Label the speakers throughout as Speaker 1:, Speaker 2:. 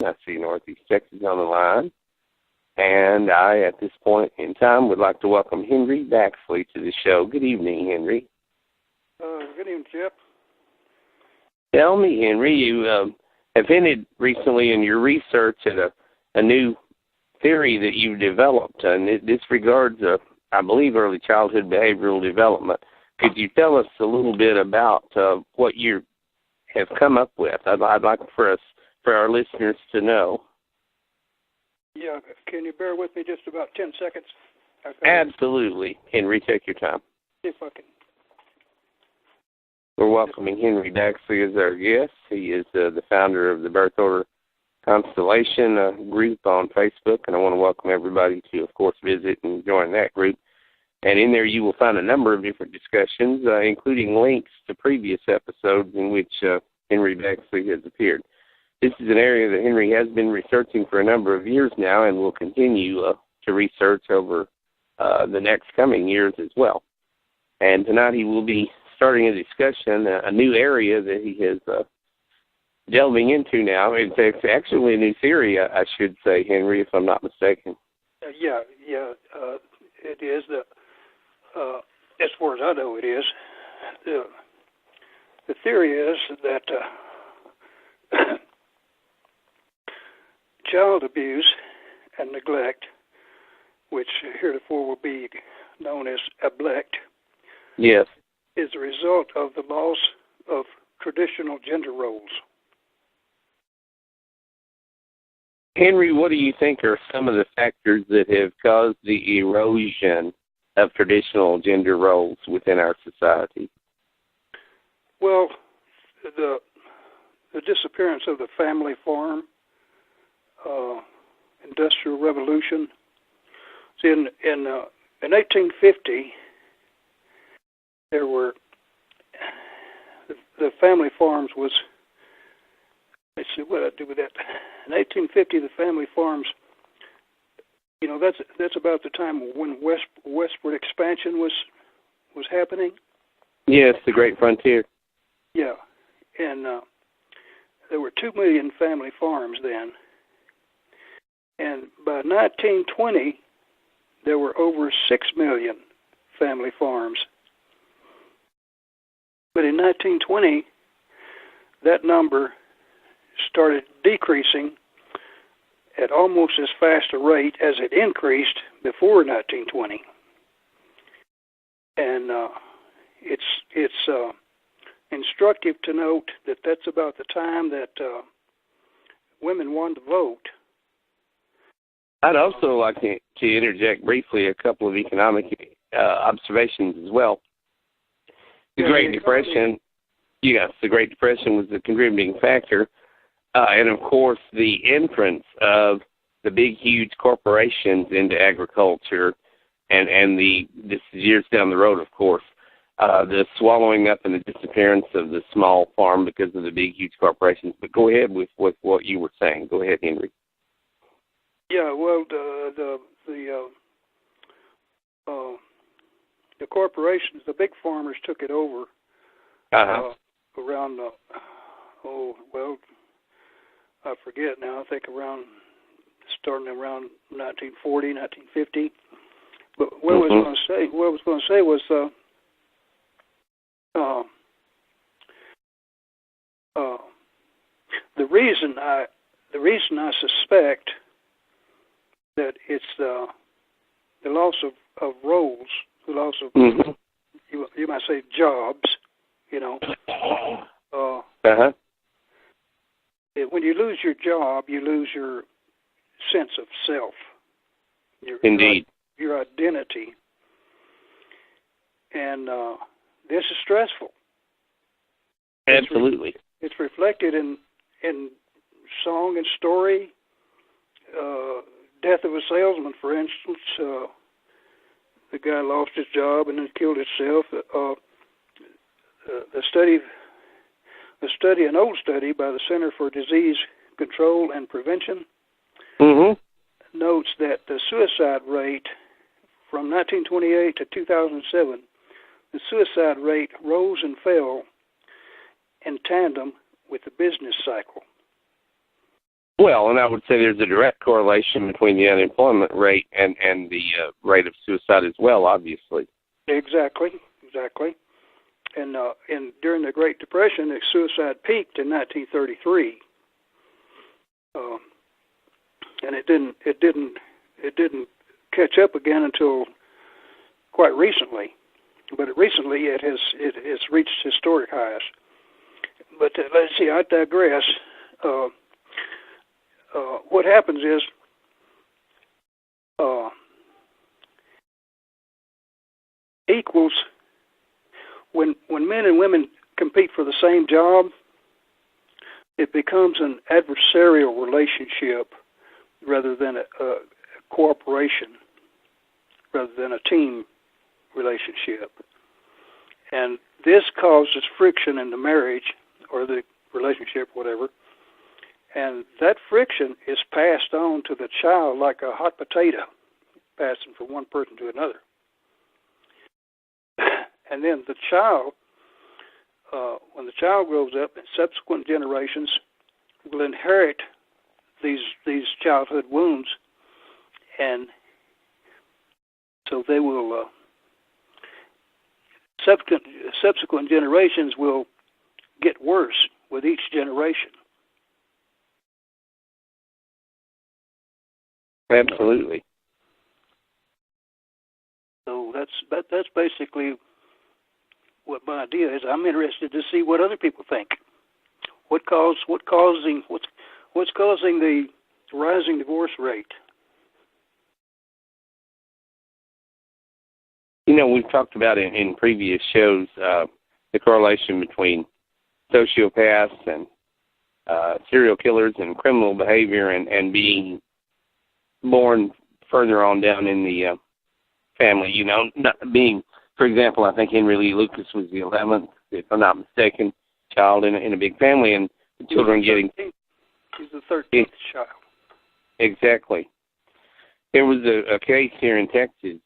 Speaker 1: I see Northeast Texas on the line. And I, at this point in time, would like to welcome Henry Baxley to the show. Good evening, Henry.
Speaker 2: Good evening, Chip.
Speaker 1: Tell me, Henry, you have hinted recently in your research at a new theory that you developed, and this regards, I believe, early childhood behavioral development. Could you tell us a little bit about what you have come up with? I'd like for our listeners to know.
Speaker 2: Yeah, can you bear with me just about 10 seconds?
Speaker 1: Absolutely. Henry, take your time.
Speaker 2: See if I can.
Speaker 1: We're welcoming Henry Baxley as our guest. He is the founder of the Birth Order Constellation group on Facebook, and I want to welcome everybody to, of course, visit and join that group. And in there you will find a number of different discussions, including links to previous episodes in which Henry Baxley has appeared. This is an area that Henry has been researching for a number of years now and will continue to research over the next coming years as well. And tonight he will be starting a discussion, a new area that he is delving into now. It's actually a new theory, I should say, Henry, if I'm not mistaken.
Speaker 2: Yeah, it is. As far as I know, it is. The theory is that child abuse and neglect, which heretofore will be known as neglect,
Speaker 1: yes,
Speaker 2: is a result of the loss of traditional gender roles.
Speaker 1: Henry, what do you think are some of the factors that have caused the erosion of traditional gender roles within our society?
Speaker 2: Well, the disappearance of the family farm, Industrial Revolution. See, in 1850, there were the family farms was. Let's see what I do with that. In 1850, the family farms. You know, that's about the time when westward expansion was happening.
Speaker 1: Yes, the Great Frontier.
Speaker 2: Yeah, and there were 2 million family farms then. And by 1920, there were over 6 million family farms. But in 1920, that number started decreasing at almost as fast a rate as it increased before 1920. And it's instructive to note that that's about the time that women wanted to vote.
Speaker 1: I'd also like to interject briefly a couple of economic observations as well. The Great Depression, yes, the Great Depression was the contributing factor, and of course the entrance of the big, huge corporations into agriculture, and this is years down the road, of course, the swallowing up and the disappearance of the small farm because of the big, huge corporations. But go ahead with what you were saying. Go ahead, Henry.
Speaker 2: Yeah, well, the corporations, the big farmers took it over around, I forget now. I think starting around 1940, 1950. But what I was going to say was the reason I suspect that it's the loss of roles, the loss of you might say jobs, you know. When you lose your job, you lose your sense of self.
Speaker 1: Indeed.
Speaker 2: Your identity. And this is stressful.
Speaker 1: Absolutely.
Speaker 2: It's reflected in song and story. Death of a salesman, for instance. The guy lost his job and then killed himself. An old study by the Center for Disease Control and Prevention notes that the suicide rate from 1928 to 2007, the suicide rate rose and fell in tandem with the business cycle.
Speaker 1: Well, and I would say there's a direct correlation between the unemployment rate and the rate of suicide as well, obviously.
Speaker 2: Exactly. And during the Great Depression, the suicide peaked in 1933, and it didn't catch up again until quite recently. But recently, it has reached historic highs. But let's see, I digress. What happens is equals when men and women compete for the same job, it becomes an adversarial relationship rather than a cooperation, rather than a team relationship. And this causes friction in the marriage or the relationship, whatever. And that friction is passed on to the child like a hot potato, passing from one person to another. And then the child, when the child grows up, subsequent generations will inherit these childhood wounds, and so they will subsequent generations will get worse with each generation.
Speaker 1: Absolutely.
Speaker 2: So that's basically what my idea is. I'm interested to see what other people think. What's causing the rising divorce rate?
Speaker 1: You know, we've talked about in previous shows the correlation between sociopaths and serial killers and criminal behavior and being born further on down in the family. You know, not being, for example, I think Henry Lee Lucas was the 11th, if I'm not mistaken, child in a big family, and the children getting...
Speaker 2: He's the 13th child.
Speaker 1: Exactly. There was a case here in Texas,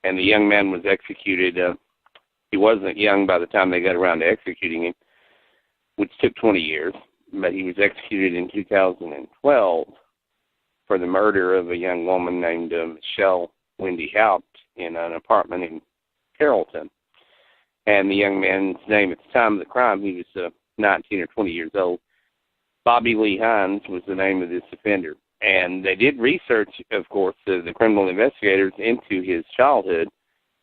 Speaker 1: and the young man was executed. He wasn't young by the time they got around to executing him, which took 20 years, but he was executed in 2012 for the murder of a young woman named Michelle Wendy Haupt in an apartment in Carrollton. And the young man's name at the time of the crime, he was 19 or 20 years old. Bobby Lee Hines was the name of this offender. And they did research, of course, the criminal investigators into his childhood,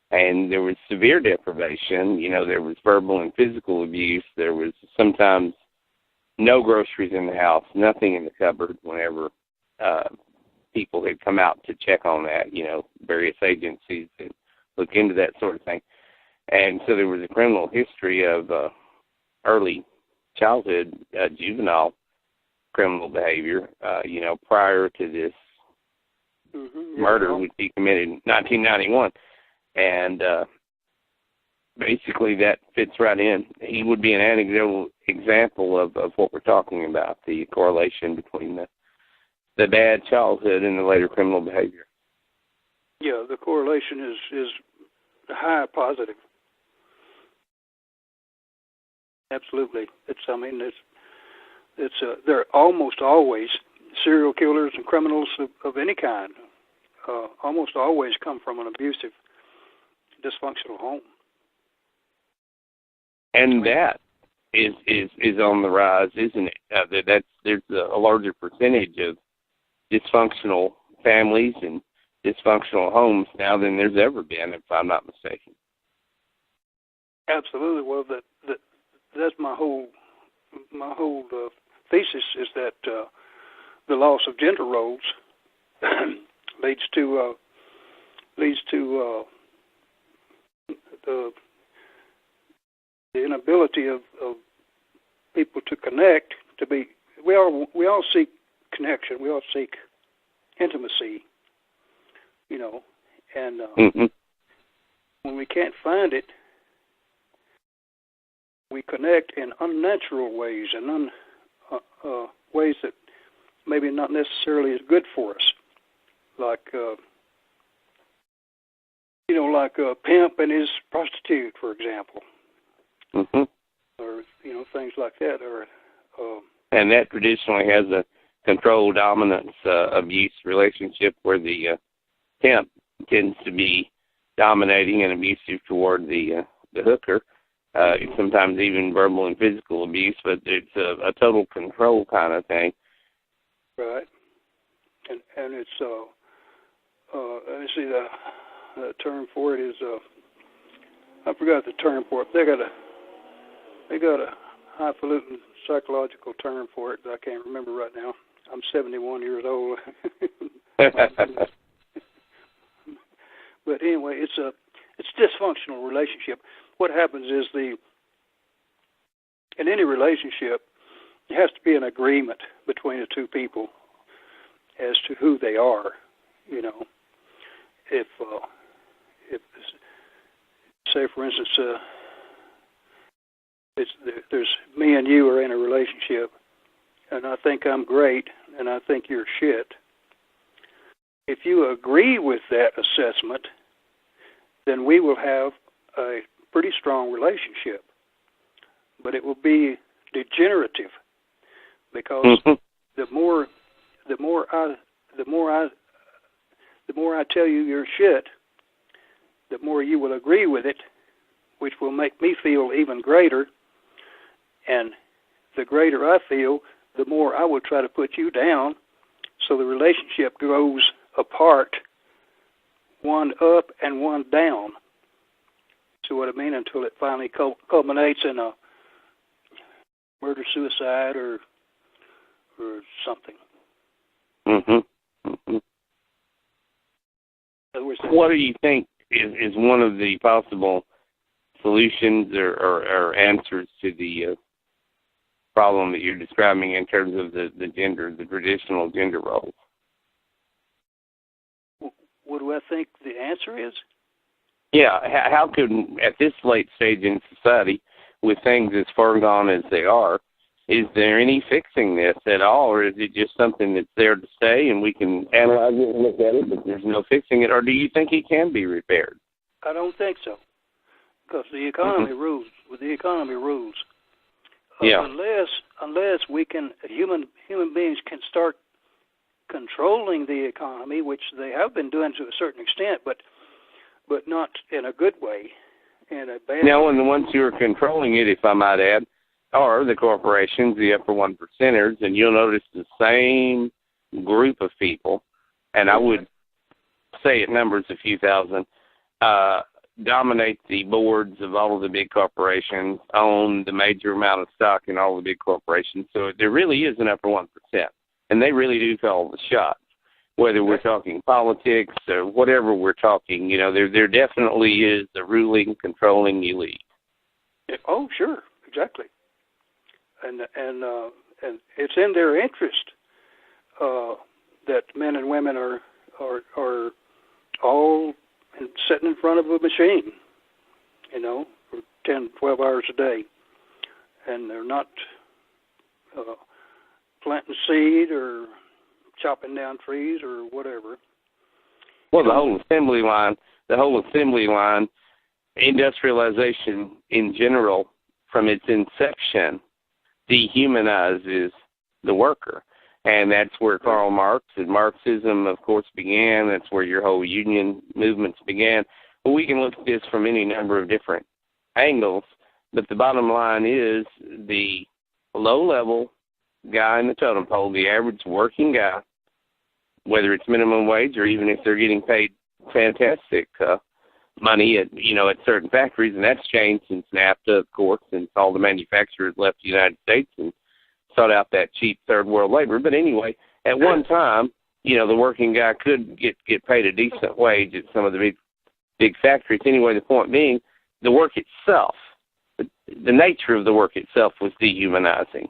Speaker 1: and there was severe deprivation. You know, there was verbal and physical abuse. There was sometimes no groceries in the house, nothing in the cupboard whenever people had come out to check on that, you know, various agencies that look into that sort of thing. And so there was a criminal history of early childhood, juvenile criminal behavior, you know, prior to this murder, which he committed in 1991. And basically that fits right in. He would be an anecdotal example of what we're talking about, the correlation between the bad childhood and the later criminal behavior.
Speaker 2: Yeah, the correlation is high positive. Absolutely. They're almost always serial killers and criminals of any kind. Almost always come from an abusive, dysfunctional home. And
Speaker 1: that is on the rise, isn't it? There's a larger percentage of dysfunctional families and dysfunctional homes now than there's ever been, if I'm not mistaken.
Speaker 2: Absolutely. Well, that's my whole thesis is that the loss of gender roles leads to the inability of people to connect. We all seek connection. We all seek intimacy. You know, and when we can't find it, we connect in unnatural ways and ways that maybe not necessarily is good for us, like like a pimp and his prostitute, for example, or things like that. Or
Speaker 1: and that traditionally has control dominance abuse relationship where the temp tends to be dominating and abusive toward the hooker. Sometimes even verbal and physical abuse, but it's a total control kind of thing.
Speaker 2: Right. And it's let me see, the term for it is I forgot the term for it. They got a highfalutin psychological term for it that I can't remember right now. I'm 71 years old. But anyway, it's dysfunctional relationship. What happens is in any relationship, there has to be an agreement between the two people as to who they are. You know, if say for instance, there's me and you are in a relationship, and I think I'm great, and I think you're shit. If you agree with that assessment, then we will have a pretty strong relationship. But it will be degenerative because the more I tell you you're shit, the more you will agree with it, which will make me feel even greater. And the greater I feel, the more I will try to put you down. So the relationship grows apart, one up and one down. See what I mean? Until it finally culminates in a murder-suicide or something.
Speaker 1: What do you think is one of the possible solutions or answers to the problem that you're describing in terms of the traditional gender roles?
Speaker 2: What do I think the answer is?
Speaker 1: Yeah, how could, at this late stage in society, with things as far gone as they are, is there any fixing this at all, or is it just something that's there to stay and we can analyze it and look at it, but there's no fixing it, or do you think it can be repaired?
Speaker 2: I don't think so, because the economy rules. The economy rules.
Speaker 1: Yeah.
Speaker 2: Unless we can, human beings can start controlling the economy, which they have been doing to a certain extent, but not in a good way. In a bad
Speaker 1: now,
Speaker 2: way.
Speaker 1: and the ones who are controlling it, if I might add, are the corporations, the upper 1%ers, and you'll notice the same group of people, and I would say it numbers a few thousand, dominate the boards of all of the big corporations, own the major amount of stock in all the big corporations. So there really is an upper 1%, and they really do call the shots. Whether we're talking politics or whatever we're talking, you know, there definitely is the ruling, controlling elite.
Speaker 2: Oh, sure, exactly. And it's in their interest that men and women are all sitting in front of a machine, you know, for 10, 12 hours a day, and they're not planting seed or chopping down trees or whatever.
Speaker 1: Well, the whole assembly line, industrialization in general, from its inception, dehumanizes the worker. And that's where Karl Marx and Marxism, of course, began. That's where your whole union movements began. Well, we can look at this from any number of different angles, but the bottom line is the low-level guy in the totem pole, the average working guy, whether it's minimum wage or even if they're getting paid fantastic money at certain factories, and that's changed since NAFTA, of course, since all the manufacturers left the United States and sought out that cheap third world labor. But anyway, at one time, the working guy could get paid a decent wage at some of the big factories. Anyway, the point being, the work itself, the nature of the work itself was dehumanizing.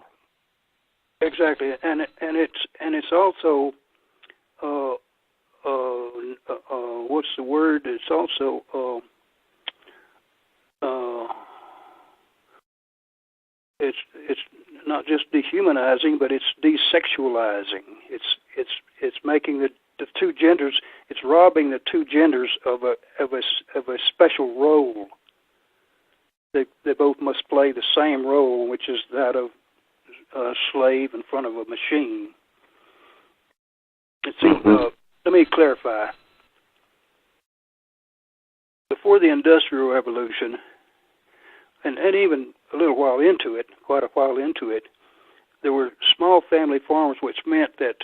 Speaker 2: Exactly, and it's also what's the word? It's also it's not just dehumanizing, but it's desexualizing. It's making the two genders. It's robbing the two genders of a special role. They both must play the same role, which is that of a slave in front of a machine. me clarify. Before the Industrial Revolution, and even a little while into it, quite a while into it, there were small family farms, which meant that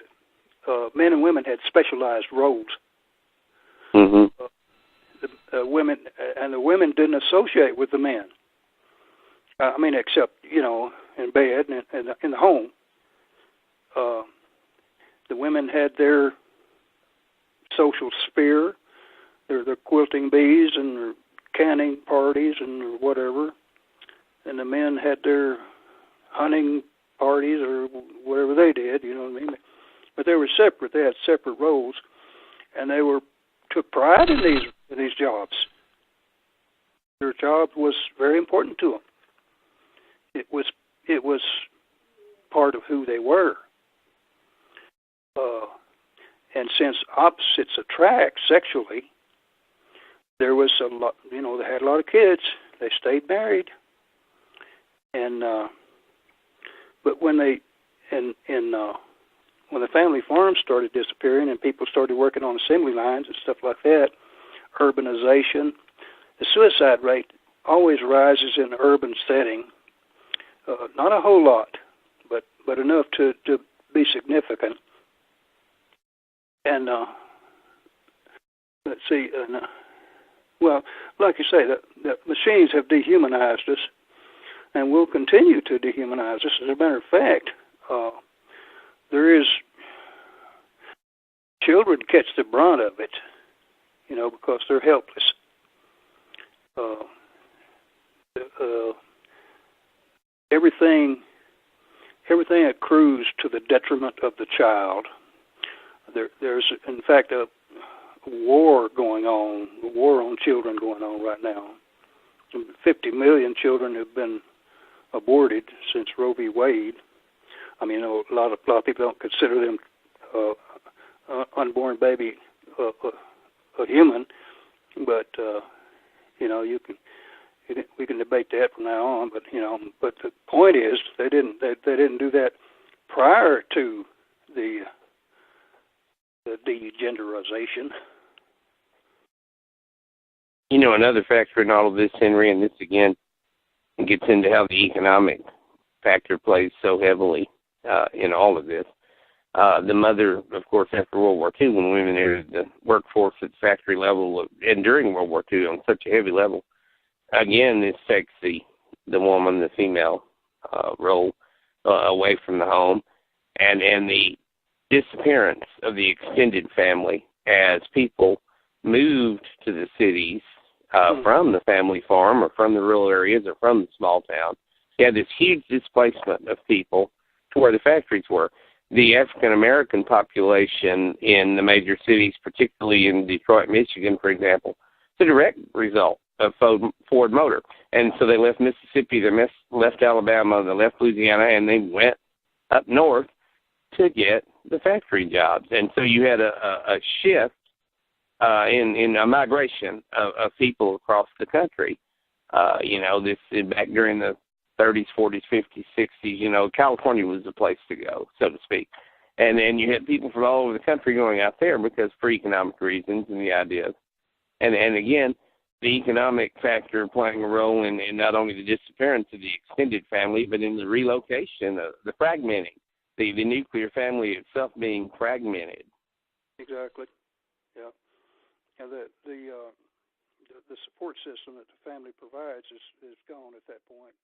Speaker 2: men and women had specialized roles.
Speaker 1: Mm-hmm.
Speaker 2: The women didn't associate with the men. Except in bed and in the home. The women had their social sphere, their quilting bees and their canning parties and whatever, and the men had their hunting parties or whatever they did. You know what I mean? But they were separate. They had separate roles, and they took pride in these jobs. Their job was very important to them. It was part of who they were. And since opposites attract sexually, there was a lot. They had a lot of kids. They stayed married, and but when the family farms started disappearing and people started working on assembly lines and stuff like that, urbanization, the suicide rate always rises in the urban setting. Not a whole lot, but enough to be significant. And let's see. Well, like you say, the machines have dehumanized us, and will continue to dehumanize us. As a matter of fact, children catch the brunt of it, because they're helpless. Everything accrues to the detriment of the child. There's, in fact, a war on children going on right now. 50 million children have been aborted since Roe v. Wade. A lot of people don't consider them unborn baby a human, but we can debate that from now on. But but the point is they didn't do that prior to the degenderization.
Speaker 1: Another factor in all of this, Henry, and this again gets into how the economic factor plays so heavily in all of this. The mother, of course, after World War II, when women entered the workforce at factory level and during World War II on such a heavy level, again, this takes the woman, the female role away from the home, and the disappearance of the extended family as people moved to the cities from the family farm or from the rural areas or from the small town. You had this huge displacement of people to where the factories were. The African-American population in the major cities, particularly in Detroit, Michigan, for example, is a direct result of Ford Motor. And so they left Mississippi, they left Alabama, they left Louisiana, and they went up north to get the factory jobs. And so you had a shift in a migration of people across the country. This back during the 30s, 40s, 50s, 60s, California was the place to go, so to speak. And then you had people from all over the country going out there because for economic reasons and the ideas. And again, the economic factor playing a role in not only the disappearance of the extended family, but in the relocation, the fragmenting, the nuclear family itself being fragmented.
Speaker 2: Exactly. Yeah. And the support system that the family provides is gone at that point.